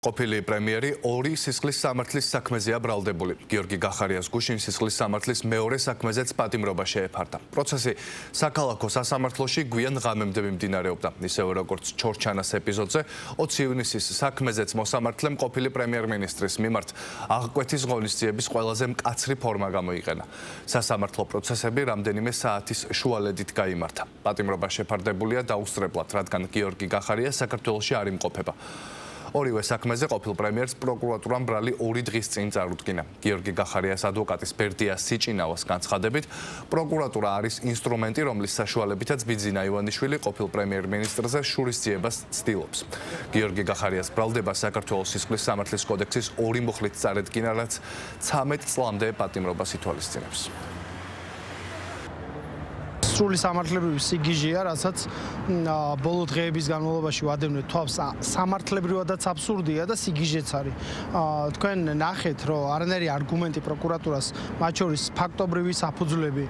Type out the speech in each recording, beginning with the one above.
ყოფილი პრემიერი ორი სისხლის სამართლის საქმეზეა ბრალდებული. გიორგი გახარიას გუშინ სისხლის სამართლის მეორე საქმეზეც პატიმრობა შეეფარდა. პროცესი საქალაქო სასამართლოში გვიან ღამემდე მიმდინარეობდა. ისევე როგორც ჩორჩანას ეპიზოდზე 20 ივნისის საქმეზეც მოსამართლემ ყოფილი პრემიერ-მინისტრის მიმართ აღკვეთის ღონისძიების ყველაზე მკაცრი ფორმა გამოიყენა. სასამართლო პროცესები რამდენიმე საათის შუალედით გაიმართა. პატიმრობა შეფარდებულია დაუსწრებლად, რადგან გიორგი გახარია საქართველოში არ იმყოფება. ორივე საქმეზე ყოფილ პრემიერს პროკურატურამ ბრალი 2 დღის წინ წარუდგინა. გიორგი გახარიას ადვოკატის ბერდია სიჭინავას განცხადებით, პროკურატურა არის ინსტრუმენტი, რომლის საშუალებითაც ბიძინა ივანიშვილი ყოფილ პრემიერ-მინისტრზე შურისძიებას ცდილობს. გიორგი გახარიას ბრალდება საქართველოს სისხლის სამართლის კოდექსის 2 მუხლით წარედგინა, რაც 13 წლამდე პატიმრობას ითვალისწინებს. სრული სამართლებრივი სიგიჟეა, რასაც ბოლო დღეების განმავლობაში ვადევნებთ თავს, სამართლებრივადაც აბსურდია და სიგიჟეც არის. თქვენ ნახეთ, რომ არანაირი არგუმენტი პროკურატურას, მათ შორის ფაქტობრივი საფუძვლები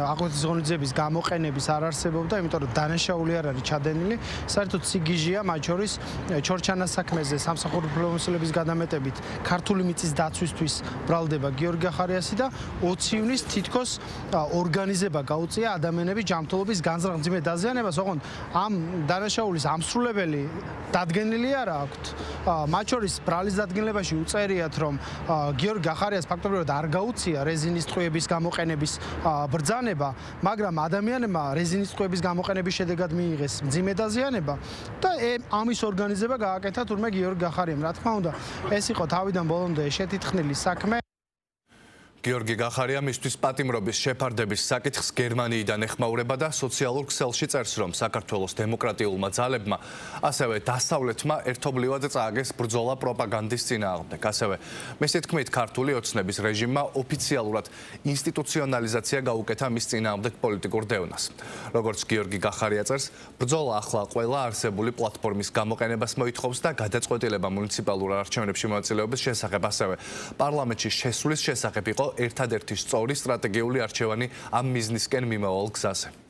აღკვეთის ღონისძიების გამოყენების არ არსებობდა, იმიტომ რომ დანაშაული არ არის ჩადენილი. საერთოდ სიგიჟეა, მათ შორის ჩორჩანას საქმეზე სამსახურო უფლებამოსილების გადამეტებით ქართული მიწის დაცვისთვის ბრალდება გიორგი გახარიასი და 20 ივნისს თითქოს ორგანიზება გაუწია ადამიანების ჯანმრთელობის განზრახ-მძიმე დაზიანებას, ოღონდ ამ დანაშაულის ამსრულებელი დადგენილი არ აქვთ. მათ შორის ბრალის დადგენილებაში უწერიათ, რომ გიორგი გახარიას ფაქტობრივად არ გაუწია რეზინის ტყვიების გამოყენების ბრძანება, მაგრამ ადამიანებმა რეზინის ტყვიების გამოყენების შედეგად მიიღეს მძიმე დაზიანება და ამის ორგანიზება გააკეთა თურმე გიორგი გახარიამ. რა თქმა უნდა, ეს იყო თავიდან ბოლომდე შეთითხნილი საქმე. გიორგი გახარია მისთვის პატიმრობის შეფარდების საკითხს გერმანიიდან ეხმაურება და სოციალურ ქსელში წერს, რომ საქართველოს დემოკრატიულმა ძალებმა, ასევე დასავლეთმა ერთობლივად წააგეს ბრძოლა პროპაგანდის წინააღმდეგ. ასევე მისი თქმით, ქართული ოცნების რეჟიმმა ოფიციალურად ინსტიტუციონალიზაცია გაუკეთა მის წინააღმდეგ პოლიტიკურ დევნას. როგორც გიორგი გახარია წერს, ბრძოლა ახლა ყველა არსებული პლატფორმის გამოყენებას მოითხოვს და გადაწყვეტილება მუნიციპალურ არჩევნებში მონაწილეობის შესახებ, ასევე პარლამენტში შესვლის შესახებ იყო ერთადერთი სწორი სტრატეგიული არჩევანი ამ მიზნისკენ მიმავალ გზაზე.